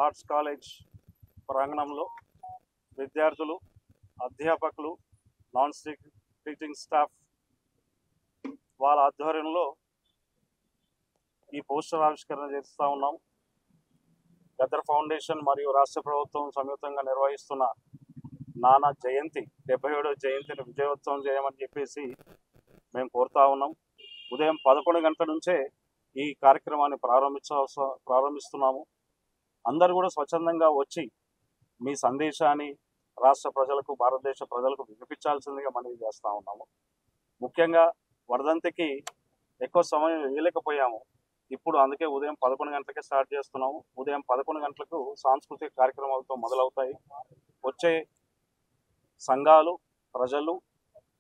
Arts college ప్రాంగణంలో విద్యార్థులు, అధ్యాపకులు, నాన్ టీచింగ్ స్టాఫ్ వాళ్ళ ఆధ్వర్యంలో ఈ పోస్టర్ ఆవిష్కరణ చేస్తూ ఉన్నాం. గద్దర్ ఫౌండేషన్ మరియు రాష్ట్ర ప్రభుత్వం సంయుక్తంగా నిర్వహిస్తున్న నానా జయంతి 77వ జయంతిని విజయోత్సవం చేయమని చెప్పేసి మేము కోరుతా ఉన్నాం. ఉదయం 11 గంటల నుంచే ఈ కార్యక్రమాన్ని ప్రారంభిస్తున్నాము. అందరూ కూడా స్వచ్ఛందంగా వచ్చి మీ సందేశాన్ని రాష్ట్ర ప్రజలకు, భారతదేశ ప్రజలకు వినిపించాల్సిందిగా మనవి చేస్తూ ఉన్నాము. ముఖ్యంగా వర్ధంతికి ఎక్కువ సమయం వేయలేకపోయాము. ఇప్పుడు అందుకే ఉదయం 11 గంటలకే స్టార్ట్ చేస్తున్నాము. ఉదయం 11 గంటలకు సాంస్కృతిక కార్యక్రమాలతో మొదలవుతాయి. వచ్చే సంఘాలు, ప్రజలు,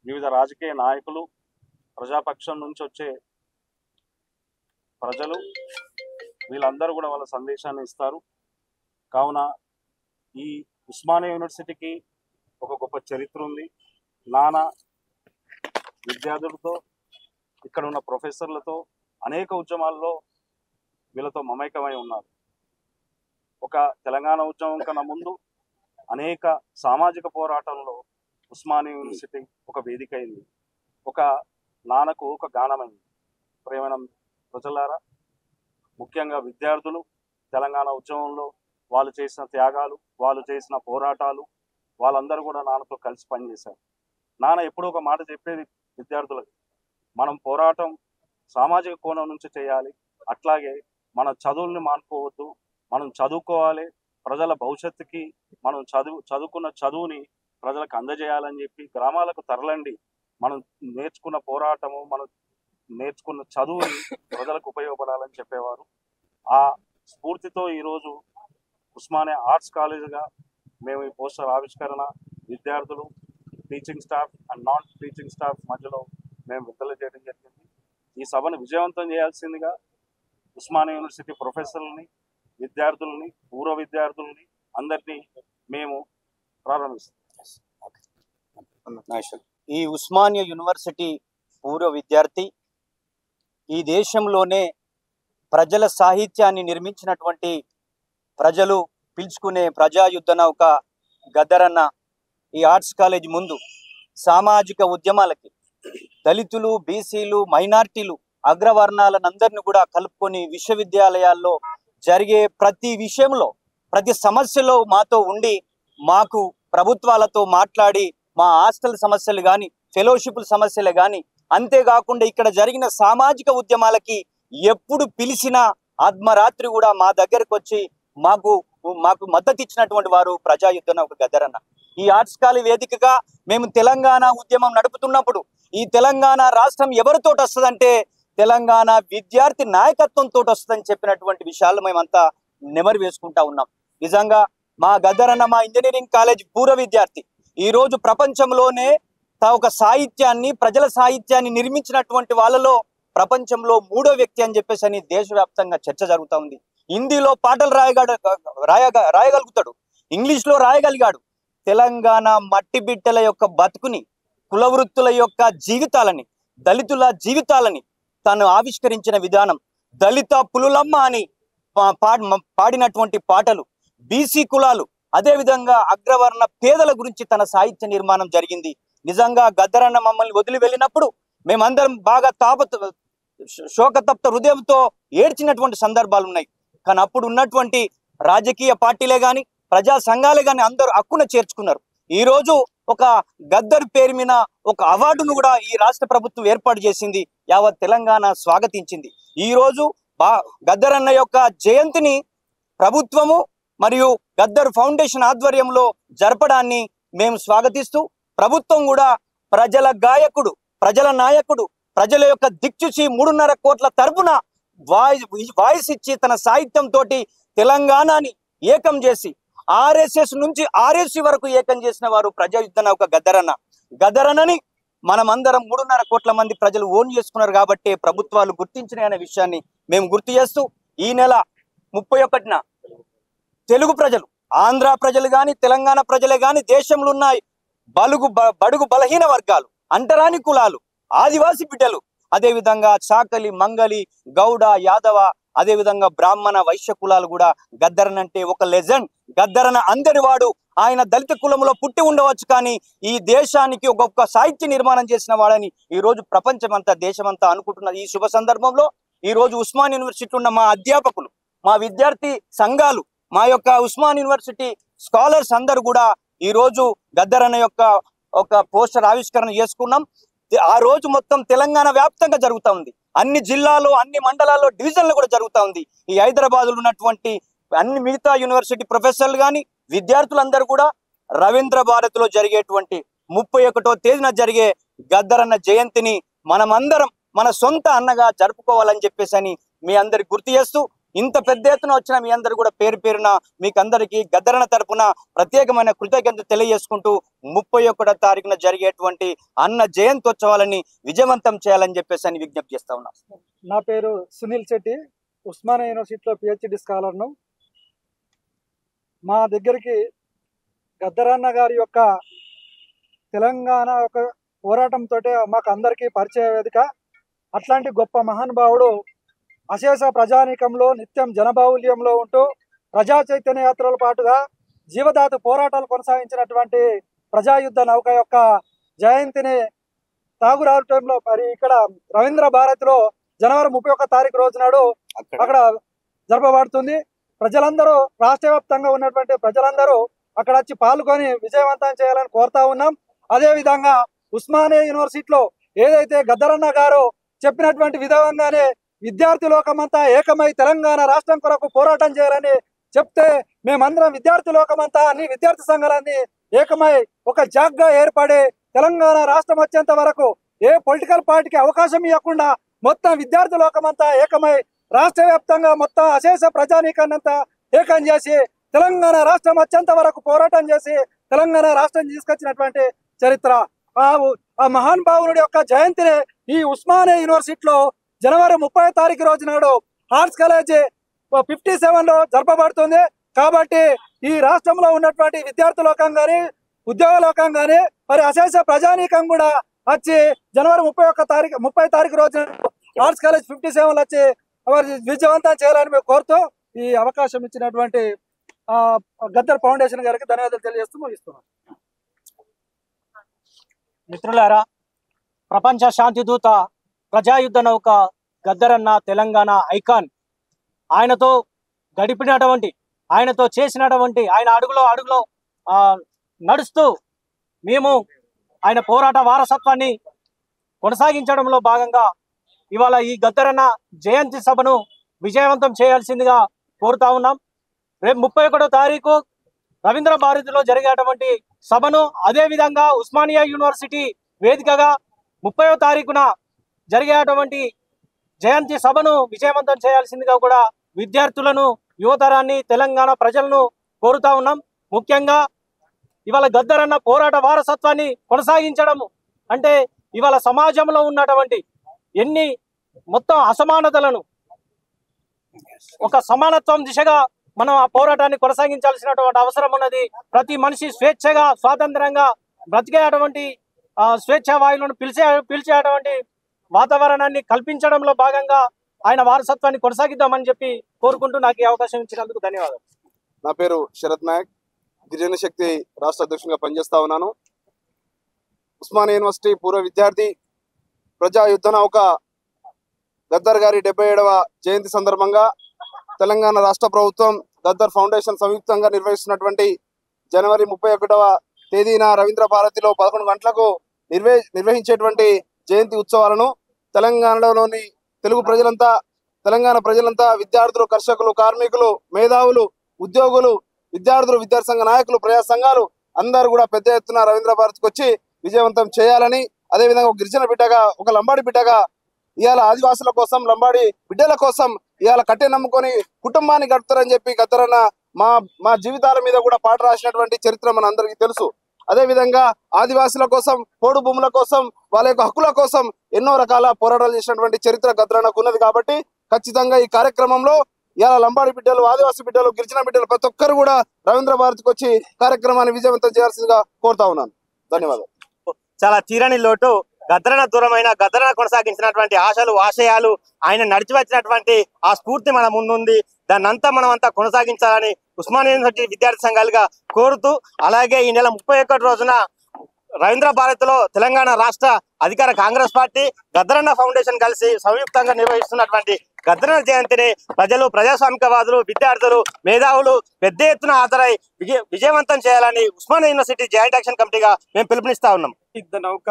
వివిధ రాజకీయ నాయకులు, ప్రజాపక్షం నుంచి వచ్చే ప్రజలు వీళ్ళందరూ కూడా వాళ్ళ సందేశాన్ని ఇస్తారు. కావున ఈ ఉస్మానియా యూనివర్సిటీకి ఒక గొప్ప చరిత్ర ఉంది. నానా విద్యార్థులతో, ఇక్కడ ఉన్న ప్రొఫెసర్లతో అనేక ఉద్యమాల్లో వీళ్ళతో మమైకమై ఉన్నారు. ఒక తెలంగాణ ఉద్యమం కన్నా ముందు అనేక సామాజిక పోరాటంలో ఉస్మానియా యూనివర్సిటీ ఒక వేదిక అయింది. ఒక నాన్నకు ఒక గానమైంది. ప్రేమైన ప్రజలారా, ముఖ్యంగా విద్యార్థులు తెలంగాణ ఉద్యమంలో వాళ్ళు చేసిన త్యాగాలు, వాళ్ళు చేసిన పోరాటాలు, వాళ్ళందరూ కూడా నాన్నతో కలిసి పనిచేశారు. నాన్న ఎప్పుడూ ఒక మాట చెప్పేది విద్యార్థులకు, మనం పోరాటం సామాజిక కోణం నుంచి చేయాలి, అట్లాగే మన చదువుల్ని మానుకోవద్దు, మనం చదువుకోవాలి, ప్రజల భవిష్యత్తుకి మనం చదువుకున్న చదువుని ప్రజలకు అందజేయాలని చెప్పి గ్రామాలకు తరలండి, మనం నేర్చుకున్న పోరాటము, మనం నేర్చుకున్న చదువుని ప్రజలకు ఉపయోగపడాలని చెప్పేవారు. ఆ స్ఫూర్తితో ఈరోజు ఉస్మానియా ఆర్ట్స్ కాలేజీగా మేము ఈ పోస్టర్ ఆవిష్కరణ విద్యార్థులు, teaching staff and non teaching staff మధ్యలో మేము విడుదల చేయడం జరిగింది. ఈ సభను విజయవంతం చేయాల్సిందిగా ఉస్మానియా యూనివర్సిటీ ప్రొఫెసర్లని, విద్యార్థులని, పూర్వ విద్యార్థులని అందరినీ మేము ప్రారంభిస్తాం. ఈ ఉస్మానియా యూనివర్సిటీ పూర్వ విద్యార్థి, ఈ దేశంలోనే ప్రజల సాహిత్యాన్ని నిర్మించినటువంటి, ప్రజలు పిలుచుకునే ప్రజాయుద్ధ నౌక గద్దరన్న ఈ ఆర్ట్స్ కాలేజ్ ముందు సామాజిక ఉద్యమాలకి దళితులు, బీసీలు, మైనార్టీలు, అగ్రవర్ణాలనందరినీ కూడా కలుపుకొని విశ్వవిద్యాలయాల్లో జరిగే ప్రతి విషయంలో, ప్రతి సమస్యలో మాతో ఉండి, మాకు ప్రభుత్వాలతో మాట్లాడి మా హాస్టల్ సమస్యలు కానీ, ఫెలోషిప్ల సమస్యలు కానీ, అంతేకాకుండా ఇక్కడ జరిగిన సామాజిక ఉద్యమాలకి ఎప్పుడు పిలిచినా ఆత్మరాత్రి కూడా మా దగ్గరకు వచ్చి మాకు మద్దతు ఇచ్చినటువంటి వారు ప్రజాయుద్ధ నౌక గద్దరన్న. ఈ ఆర్ట్స్ కాలేజ్ వేదికగా మేము తెలంగాణ ఉద్యమం నడుపుతున్నప్పుడు, ఈ తెలంగాణ రాష్ట్రం ఎవరితోటి వస్తుందంటే తెలంగాణ విద్యార్థి నాయకత్వంతో వస్తుందని చెప్పినటువంటి విషయాలు మేమంతా నెమరు వేసుకుంటా ఉన్నాం. నిజంగా మా గద్దరన్న మా ఇంజనీరింగ్ కాలేజ్ పూర్వ విద్యార్థి ఈ రోజు ప్రపంచంలోనే ఒక సాహిత్యాన్ని, ప్రజల సాహిత్యాన్ని నిర్మించినటువంటి వాళ్ళలో ప్రపంచంలో 3వ వ్యక్తి అని చెప్పేసి అని దేశవ్యాప్తంగా చర్చ జరుగుతూ ఉంది. హిందీలో పాటలు రాయగలుగుతాడు, ఇంగ్లీష్లో రాయగలిగాడు. తెలంగాణ మట్టి బిడ్డల యొక్క బతుకుని, కుల వృత్తుల యొక్క జీవితాలని, దళితుల జీవితాలని తను ఆవిష్కరించిన విధానం, దళిత పులులమ్మ అని పాడినటువంటి పాటలు, బీసీ కులాలు, అదేవిధంగా అగ్రవర్ణ పేదల గురించి తన సాహిత్య నిర్మాణం జరిగింది. నిజంగా గద్దరన్న మమ్మల్ని వదిలి వెళ్ళినప్పుడు మేమందరం బాగా శోకతప్త హృదయంతో ఏడ్చినటువంటి సందర్భాలు ఉన్నాయి. కానీ అప్పుడు ఉన్నటువంటి రాజకీయ పార్టీలే కానీ, ప్రజా సంఘాలే కానీ అందరూ హక్కున చేర్చుకున్నారు. ఈ రోజు ఒక గద్దర్ పేరు మీద ఒక అవార్డును కూడా ఈ రాష్ట్ర ప్రభుత్వం ఏర్పాటు చేసింది, యావత్ తెలంగాణ స్వాగతించింది. ఈ రోజు గద్దరన్న యొక్క జయంతిని ప్రభుత్వము మరియు గద్దర్ ఫౌండేషన్ ఆధ్వర్యంలో జరపడాన్ని మేము స్వాగతిస్తూ, ప్రభుత్వం కూడా ప్రజల గాయకుడు, ప్రజల నాయకుడు, ప్రజల యొక్క దిక్చుచి 3.5 కోట్ల తరపున వాయిస్ ఇచ్చి తన సాహిత్యంతో తెలంగాణని ఏకం చేసి ఆర్ఎస్ఎస్ నుంచి ఆర్ఎస్సి వరకు ఏకం చేసిన వారు ప్రజాయుద్ధ నౌక గద్దరన్న. గద్దరన్నని మనమందరం 3.5 కోట్ల మంది ప్రజలు ఓన్ చేసుకున్నారు కాబట్టి ప్రభుత్వాలు గుర్తించినాయి అనే విషయాన్ని మేము గుర్తు చేస్తూ, ఈ నెల 31న తెలుగు ప్రజలు, ఆంధ్ర ప్రజలు కానీ, తెలంగాణ ప్రజలే కానీ, దేశంలో ఉన్న బడుగు బలహీన వర్గాలు, అంటరాని కులాలు, ఆదివాసి బిడ్డలు, అదేవిధంగా చాకలి, మంగలి, గౌడ, యాదవ, అదేవిధంగా బ్రాహ్మణ వైశ్య కులాలు కూడా గద్దరన్ అంటే ఒక లెజెండ్. గద్దరన అందరి వాడు. ఆయన దళిత కులంలో పుట్టి ఉండవచ్చు, కానీ ఈ దేశానికి ఒక సాహిత్య నిర్మాణం చేసిన వాడని ఈ రోజు ప్రపంచమంతా దేశమంతా అనుకుంటున్నది. ఈ శుభ సందర్భంలో ఈ రోజు ఉస్మాన్ యూనివర్సిటీ ఉన్న మా అధ్యాపకులు, మా విద్యార్థి సంఘాలు, మా యొక్క ఉస్మాన్ యూనివర్సిటీ స్కాలర్స్ అందరూ కూడా ఈ రోజు గద్దరన్న యొక్క ఒక పోస్టర్ ఆవిష్కరణ చేసుకున్నాం. ఆ రోజు మొత్తం తెలంగాణ వ్యాప్తంగా జరుగుతూ ఉంది. అన్ని జిల్లాలో, అన్ని మండలాల్లో, డివిజన్లు కూడా జరుగుతూ ఉంది. ఈ హైదరాబాద్లో ఉన్నటువంటి అన్ని మిగతా యూనివర్సిటీ ప్రొఫెసర్లు కానీ విద్యార్థులందరూ కూడా రవీంద్ర భారతిలో జరిగేటువంటి 31వ తేదీన జరిగే గద్దరన్న జయంతిని మనమందరం మన సొంత అన్నగా జరుపుకోవాలని చెప్పేసి అని మీ అందరికి గుర్తు చేస్తూ, ఇంత పెద్ద ఎత్తున వచ్చిన మీ అందరు కూడా పేరు పేరున మీకు అందరికీ గద్దరన్న తరపున ప్రత్యేకమైన కృతజ్ఞత తెలియజేసుకుంటూ 31వ తారీఖున జరిగేటువంటి అన్న జయంతోత్సవాలని విజయవంతం చేయాలని చెప్పేసి అని విజ్ఞప్తి చేస్తా ఉన్నాం. నా పేరు సునీల్ శెట్టి, ఉస్మానియా యూనివర్సిటీలో పిహెచ్డి స్కాలర్ను. మా దగ్గరికి గద్దరన్న గారి యొక్క తెలంగాణ యొక్క పోరాటంతో మాకు అందరికీ పరిచయ వేదిక. అట్లాంటి గొప్ప మహానుభావుడు అశేష ప్రజానీకంలో నిత్యం జనబాహుల్యంలో ఉంటూ ప్రజా చైతన్య యాత్రల పాటుగా జీవదాత పోరాటాలు కొనసాగించినటువంటి ప్రజాయుద్ధ నౌక యొక్క జయంతిని తాగురారు టైంలో మరి ఇక్కడ రవీంద్ర భారతిలో జనవరి 31వ తారీఖు రోజు నాడు అక్కడ జరపబడుతుంది. ప్రజలందరూ, రాష్ట్ర వ్యాప్తంగా ఉన్నటువంటి ప్రజలందరూ అక్కడ వచ్చి పాల్గొని విజయవంతం చేయాలని కోరుతా ఉన్నాం. అదేవిధంగా ఉస్మానియా యూనివర్సిటీలో ఏదైతే గద్దరన్న గారు చెప్పినటువంటి విధంగానే విద్యార్థి లోకమంతా ఏకమై తెలంగాణ రాష్ట్రం కొరకు పోరాటం చేయాలని చెప్తే మేమందరం విద్యార్థి లోకమంతా అన్ని విద్యార్థి సంఘాలన్నీ ఏకమై ఒక జాగ్గా ఏర్పడి తెలంగాణ రాష్ట్రం వచ్చేంత వరకు ఏ పొలిటికల్ పార్టీకి అవకాశం ఇవ్వకుండా మొత్తం విద్యార్థి లోకమంతా ఏకమై రాష్ట్ర వ్యాప్తంగా మొత్తం అశేష ప్రజానీకాన్నంతా ఏకం చేసి తెలంగాణ రాష్ట్రం వచ్చేంత వరకు పోరాటం చేసి తెలంగాణ రాష్ట్రం తీసుకొచ్చినటువంటి చరిత్ర. ఆ మహానుభావుడి యొక్క జయంతిని ఈ ఉస్మానియా యూనివర్సిటీలో జనవరి 30వ తారీఖు రోజు నాడు ఆర్ట్స్ కాలేజ్ 57లో జరపబడుతుంది. కాబట్టి ఈ రాష్ట్రంలో ఉన్నటువంటి విద్యార్థి లోకం కానీ ఉద్యోగ లోకం కానీ మరి అశేష ప్రజానీకం కూడా వచ్చి జనవరి 30వ తారీఖు రోజు ఆర్ట్స్ కాలేజ్ 57లో వచ్చి విజయవంతం చేయాలని మేము కోరుతూ ఈ అవకాశం ఇచ్చినటువంటి గద్దర్ ఫౌండేషన్ గారికి ధన్యవాదాలు తెలియజేస్తూ ముగిస్తున్నాం. మిత్రులారా, ప్రపంచ శాంతి దూత, ప్రజాయుద్ధ నౌక గద్దరన్న తెలంగాణ ఐకాన్. ఆయనతో గడిపినటువంటి, ఆయనతో చేసినటువంటి, ఆయన అడుగులో నడుస్తూ మేము ఆయన పోరాట వారసత్వాన్ని కొనసాగించడంలో భాగంగా ఇవాళ ఈ గద్దరన్న జయంతి సభను విజయవంతం చేయాల్సిందిగా కోరుతా ఉన్నాం. రేపు 31వ తారీఖు రవీంద్ర భారతిలో జరిగేటువంటి సభను, అదేవిధంగా ఉస్మానియా యూనివర్సిటీ వేదికగా 30వ తారీఖున జరిగేటువంటి జయంతి సభను విజయవంతం చేయాల్సిందిగా కూడా విద్యార్థులను, యువతరాన్ని, తెలంగాణ ప్రజలను కోరుతా ఉన్నాం. ముఖ్యంగా ఇవాళ గద్దరన్న పోరాట వారసత్వాన్ని కొనసాగించడం అంటే ఇవాళ సమాజంలో ఉన్నటువంటి ఎన్ని మొత్తం అసమానతలను ఒక సమానత్వం దిశగా మనం ఆ పోరాటాన్ని కొనసాగించాల్సినటువంటి అవసరం ఉన్నది. ప్రతి మనిషి స్వేచ్ఛగా, స్వాతంత్రంగా బ్రతికేటువంటి స్వేచ్ఛా వాయువులను పిలిచేటువంటి వాతావరణాన్ని కల్పించడంలో భాగంగా ఆయన వారసత్వాన్ని కొనసాగిద్దామని చెప్పి కోరుకుంటూ నాకు ఈ అవకాశం ఇచ్చినందుకు ధన్యవాదాలు. నా పేరు శరత్ నాయక్, గిరిజన శక్తి రాష్ట్ర అధ్యక్షునిగా పనిచేస్తా ఉన్నాను. ఉస్మానియా యూనివర్సిటీ పూర్వ విద్యార్థి, ప్రజా యుద్ధ నౌక గద్దర్ గారి 77వ జయంతి సందర్భంగా తెలంగాణ రాష్ట్ర ప్రభుత్వం, గద్దర్ ఫౌండేషన్ సంయుక్తంగా నిర్వహిస్తున్నటువంటి జనవరి 31వ తేదీన రవీంద్ర భారతిలో 11 గంటలకు నిర్వహించేటువంటి జయంతి ఉత్సవాలను తెలంగాణలోని తెలుగు ప్రజలంతా, తెలంగాణ ప్రజలంతా, విద్యార్థులు, కర్షకులు, కార్మికులు, మేధావులు, ఉద్యోగులు, విద్యార్థులు, విద్యార్థి సంఘ నాయకులు, ప్రజా సంఘాలు అందరూ కూడా పెద్ద ఎత్తున రవీంద్ర భారతికి వచ్చి విజయవంతం చేయాలని, అదేవిధంగా ఒక గిరిజన బిడ్డగా, ఒక లంబాడి బిడ్డగా ఇవాళ ఆదివాసుల కోసం, లంబాడి బిడ్డల కోసం ఇవాళ కట్టె నమ్ముకొని కుటుంబాన్ని గడుపుతారని చెప్పి గద్దరన్న మా జీవితాల మీద కూడా పాట రాసినటువంటి చరిత్ర మన అందరికీ తెలుసు. అదేవిధంగా ఆదివాసుల కోసం, పోడు భూముల కోసం, వాళ్ళ యొక్క హక్కుల కోసం ఎన్నో రకాల పోరాటాలు చేసినటువంటి చరిత్ర గద్దరన్నకు ఉన్నది. కాబట్టి ఖచ్చితంగా ఈ కార్యక్రమంలో ఇవాళ లంబాడి బిడ్డలు, ఆదివాసీ బిడ్డలు, గిరిజన బిడ్డలు ప్రతి ఒక్కరు కూడా రవీంద్ర భారతికి వచ్చి కార్యక్రమాన్ని విజయవంతం చేయాల్సిందిగా కోరుతా ఉన్నాను. ధన్యవాదాలు. చాలా తీరని లోటు గద్దరన దూరమైన గద్దరన కొనసాగించినటువంటి ఆశలు ఆశయాలు ఆయన నడిచి వచ్చినటువంటి ఆ స్ఫూర్తి మన ముందుంది. దాన్ని అంతా మనం అంతా కొనసాగించాలని ఉస్మానియా యూనివర్సిటీ విద్యార్థి సంఘాలుగా కోరుతూ, అలాగే ఈ నెల 31 రోజున రవీంద్ర భారతిలో తెలంగాణ రాష్ట్ర అధికార కాంగ్రెస్ పార్టీ గద్దరన్న ఫౌండేషన్ కలిసి సంయుక్తంగా నిర్వహిస్తున్నటువంటి గద్దరన్న జయంతిని ప్రజలు, ప్రజాస్వామికవాదులు, విద్యార్థులు, మేధావులు పెద్ద ఎత్తున హాజరై విజయవంతం చేయాలని ఉస్మానియా యూనివర్సిటీ జాయింట్ యాక్షన్ కమిటీగా మేము పిలుపునిస్తా ఉన్నాం. యుద్ధ నౌక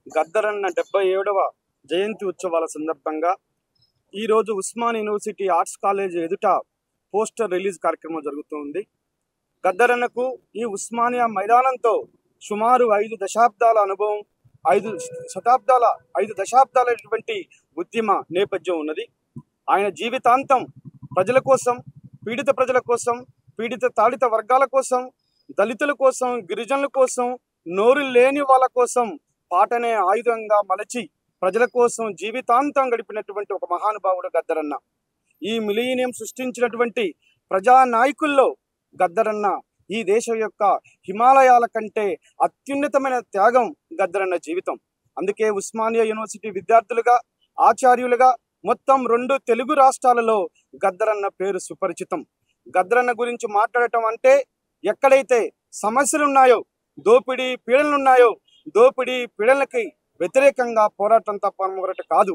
గద్దరన్న 77వ జయంతి ఉత్సవాల సందర్భంగా ఈరోజు ఉస్మానియా యూనివర్సిటీ ఆర్ట్స్ కాలేజ్ ఎదుట పోస్టర్ రిలీజ్ కార్యక్రమం జరుగుతుంది. గద్దరన్నకు ఈ ఉస్మానియా మైదానంతో సుమారు 5 దశాబ్దాల అనుభవం, 5 దశాబ్దాలైనటువంటి ఉద్యమ నేపథ్యం ఉన్నది. ఆయన జీవితాంతం ప్రజల కోసం, పీడిత ప్రజల కోసం, పీడిత తాడిత వర్గాల కోసం, దళితుల కోసం, గిరిజనుల కోసం, నోరు లేని వాళ్ళ కోసం పాటనే ఆయుధంగా మలచి ప్రజల కోసం జీవితాంతం గడిపినటువంటి ఒక మహానుభావుడు గద్దరన్న. ఈ మిలీనియం సృష్టించినటువంటి ప్రజా నాయకుల్లో గద్దరన్న ఈ దేశం యొక్క హిమాలయాల కంటే అత్యున్నతమైన త్యాగం గద్దరన్న జీవితం. అందుకే ఉస్మానియా యూనివర్సిటీ విద్యార్థులుగా, ఆచార్యులుగా మొత్తం 2 తెలుగు రాష్ట్రాలలో గద్దరన్న పేరు సుపరిచితం. గద్దరన్న గురించి మాట్లాడటం అంటే ఎక్కడైతే సమస్యలు ఉన్నాయో, దోపిడీ పీడనలు ఉన్నాయో, దోపిడీ పీడనలకి వ్యతిరేకంగా పోరాటం తప్ప మరొకటి కాదు.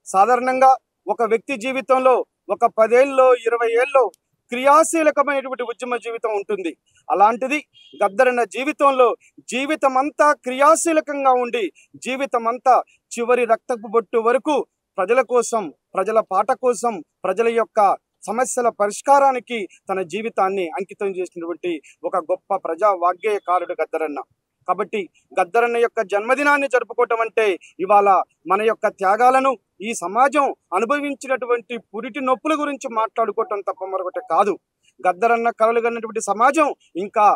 సాధారణంగా ఒక వ్యక్తి జీవితంలో ఒక 10 ఏళ్ళలో 20 ఏళ్ళలో క్రియాశీలకమైనటువంటి ఉద్యమ జీవితం ఉంటుంది. అలాంటిది గద్దరన్న జీవితంలో జీవితం అంతా క్రియాశీలకంగా ఉండి, జీవితం అంతా చివరి రక్తపు బొట్టు వరకు ప్రజల కోసం, ప్రజల పాట కోసం, ప్రజల యొక్క సమస్యల పరిష్కారానికి తన జీవితాన్ని అంకితం చేసినటువంటి ఒక గొప్ప ప్రజా వాగ్గేయకారుడు గద్దరన్న. కాబట్టి గద్దరన్న యొక్క జన్మదినాన్ని జరుపుకోవటం అంటే ఇవాళ మన యొక్క త్యాగాలను, ఈ సమాజం అనుభవించినటువంటి పురిటి నొప్పుల గురించి మాట్లాడుకోవటం తప్ప మరొకటి కాదు. గద్దరన్న కలలు కన్నటువంటి సమాజం ఇంకా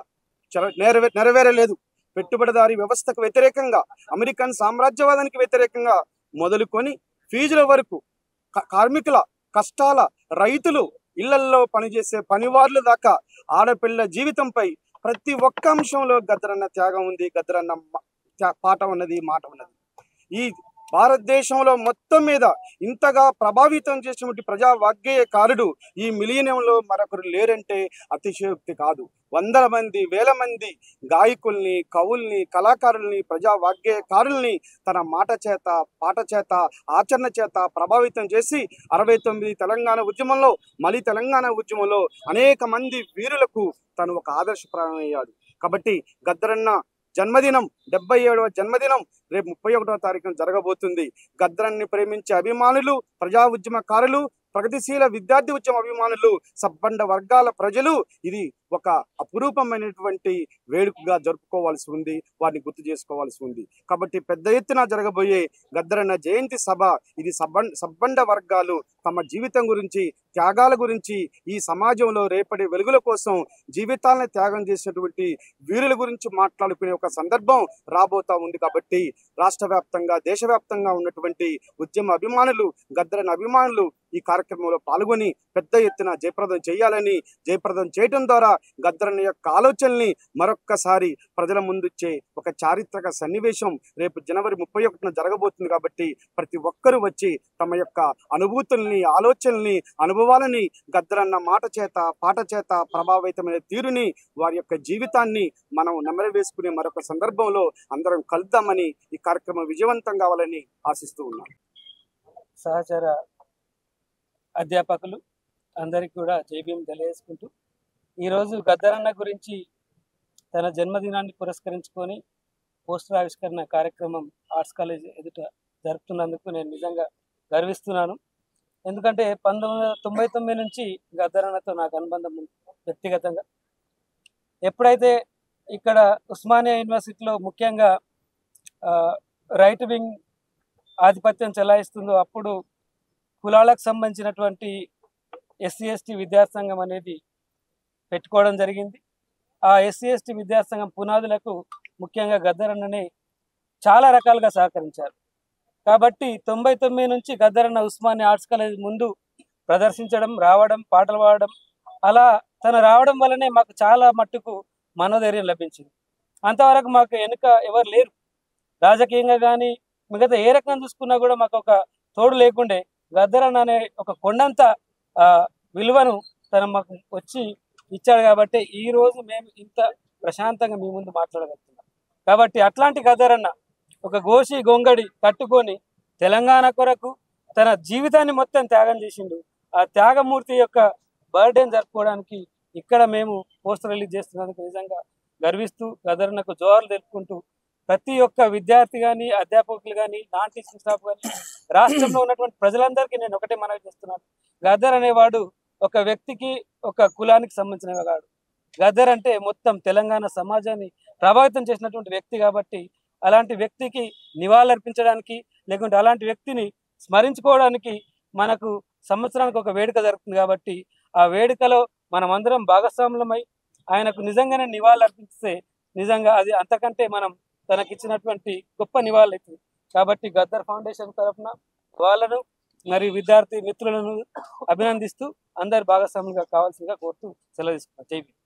నెరవేరలేదు. పెట్టుబడిదారీ వ్యవస్థకు వ్యతిరేకంగా, అమెరికన్ సామ్రాజ్యవాదానికి వ్యతిరేకంగా మొదలుకొని ఫీజుల వరకు, కార్మికుల కష్టాల, రైతులు, ఇళ్లల్లో పనిచేసే పనివార్ల దాకా ఆడపిల్ల జీవితంపై ప్రతి ఒక్క అంశంలో గద్దరన్న త్యాగం ఉంది, గద్దరన్న పాట ఉన్నది, మాట ఉన్నది. ఈ భారతదేశంలో మొత్తం మీద ఇంతగా ప్రభావితం చేసినటువంటి ప్రజా వాగ్గేయకారుడు ఈ మిలీనియంలో మరొకరు లేరంటే అతిశయోక్తి కాదు. వందల మంది, వేల మంది గాయకుల్ని, కవుల్ని, కళాకారుల్ని, ప్రజా వాగ్గేయకారుల్ని తన మాట చేత, పాట చేత, ఆచరణ చేత ప్రభావితం చేసి 69 తెలంగాణ ఉద్యమంలో, మళ్ళీ తెలంగాణ ఉద్యమంలో అనేక మంది వీరులకు తను ఒక ఆదర్శప్రాయం అయ్యాడు. కాబట్టి గద్దరన్న జన్మదినం, 77వ జన్మదినం రేపు 31వ తారీఖున జరగబోతుంది. గద్దరన్ని ప్రేమించే అభిమానులు, ప్రజా ఉద్యమకారులు, ప్రగతిశీల విద్యార్థి ఉద్యమ అభిమానులు, సబ్బండ వర్గాల ప్రజలు ఇది ఒక అపురూపమైనటువంటి వేడుకగా జరుపుకోవాల్సి ఉంది, వారిని గుర్తు చేసుకోవాల్సి ఉంది. కాబట్టి పెద్ద ఎత్తున జరగబోయే గద్దరన్న జయంతి సభ ఇది సబ్బండ వర్గాలు తమ జీవితం గురించి, త్యాగాల గురించి, ఈ సమాజంలో రేపటి వెలుగుల కోసం జీవితాలను త్యాగం చేసినటువంటి వీరుల గురించి మాట్లాడుకునే ఒక సందర్భం రాబోతా ఉంది. కాబట్టి రాష్ట్ర వ్యాప్తంగా, దేశవ్యాప్తంగా ఉన్నటువంటి ఉద్యమ అభిమానులు, గద్దరన్న అభిమానులు ఈ కార్యక్రమంలో పాల్గొని పెద్ద ఎత్తున జయప్రదం చేయాలని, జయప్రదం చేయటం ద్వారా గద్దరన్న యొక్క ఆలోచనల్ని మరొక్కసారి ప్రజల ముందుచ్చే ఒక చారిత్రక సన్నివేశం రేపు జనవరి 31న జరగబోతుంది. కాబట్టి ప్రతి ఒక్కరూ వచ్చి తమ యొక్క అనుభూతుల్ని, ఆలోచనల్ని, అనుభవాలని గద్దరన్న మాట చేత, పాట చేత ప్రభావితమైన తీరుని, వారి యొక్క జీవితాన్ని మనం నెమరవేసుకునే మరొక సందర్భంలో అందరం కలుద్దామని, ఈ కార్యక్రమం విజయవంతం కావాలని ఆశిస్తూ ఉన్నాం. సహచర అధ్యాపకులు అందరికీ కూడా జైభీం తెలియజేసుకుంటూ, ఈరోజు గద్దరన్న గురించి తన జన్మదినాన్ని పురస్కరించుకొని పోస్టర్ ఆవిష్కరణ కార్యక్రమం ఆర్ట్స్ కాలేజ్ ఎదుట జరుపుతున్నందుకు నేను నిజంగా గర్విస్తున్నాను. ఎందుకంటే 1999 నుంచి గద్దరన్నతో నాకు అనుబంధం ఉంది వ్యక్తిగతంగా. ఎప్పుడైతే ఇక్కడ ఉస్మానియా యూనివర్సిటీలో ముఖ్యంగా రైట్ వింగ్ ఆధిపత్యం చెలాయిస్తుందో అప్పుడు కులాలకు సంబంధించినటువంటి SC/ST విద్యార్థి సంఘం అనేది పెట్టుకోవడం జరిగింది. ఆ SC/ST విద్యార్థి సంఘం పునాదులకు ముఖ్యంగా గద్దరన్ననే చాలా రకాలుగా సహకరించారు. కాబట్టి 99 నుంచి గద్దరన్న ఉస్మానియా ఆర్ట్స్ కాలేజ్ ముందు ప్రదర్శించడం, రావడం, పాటలు పాడడం, అలా తను రావడం వల్లనే మాకు చాలా మట్టుకు మనోధైర్యం లభించింది. అంతవరకు మాకు వెనుక ఎవరు లేరు. రాజకీయంగా కానీ, మిగతా ఏ రకంగా చూసుకున్నా కూడా మాకు ఒక తోడు లేకుండే గద్దరన్న అనే ఒక కొండంత విలువను తను మాకు వచ్చి ఇచ్చాడు కాబట్టి ఈ రోజు మేము ఇంత ప్రశాంతంగా మీ ముందు మాట్లాడగలుగుతున్నాం. కాబట్టి అట్లాంటి గద్దరన్న ఒక గోషి గొంగడి కట్టుకొని తెలంగాణ కొరకు తన జీవితాన్ని మొత్తం త్యాగం చేసిండు. ఆ త్యాగమూర్తి యొక్క బర్త్డేని జరుపుకోవడానికి ఇక్కడ మేము పోస్టర్ రిలీజ్ చేస్తున్నందుకు నిజంగా గర్విస్తూ గద్దరన్నకు జోహార్లు తెలుపుకుంటూ ప్రతి ఒక్క విద్యార్థి కానీ అధ్యాపకులు కానీ నాన్ టీచింగ్ స్టాఫ్ కానీ రాష్ట్రంలో ఉన్నటువంటి ప్రజలందరికీ నేను ఒకటే మనవి చేస్తున్నాను. గద్దర్ అనేవాడు ఒక వ్యక్తికి ఒక కులానికి సంబంధించిన వాడు. గద్దర్ అంటే మొత్తం తెలంగాణ సమాజాన్ని ప్రభావితం చేసినటువంటి వ్యక్తి కాబట్టి అలాంటి వ్యక్తికి నివాళులర్పించడానికి లేకుంటే అలాంటి వ్యక్తిని స్మరించుకోవడానికి మనకు సంవత్సరానికి ఒక వేడుక జరుగుతుంది. కాబట్టి ఆ వేడుకలో మనమందరం భాగస్వాములమై ఆయనకు నిజంగానే నివాళులు అర్పిస్తే నిజంగా అది అంతకంటే మనం తనకిచ్చినటువంటి గొప్ప నివాళులు అవుతుంది. కాబట్టి గద్దర్ ఫౌండేషన్ తరఫున వాళ్ళను మరియు విద్యార్థి మిత్రులను అభినందిస్తూ అందరు భాగస్వాములుగా కావాల్సిందిగా కోరుతూ సెలవు తీసుకున్నాను. జై భీమ్.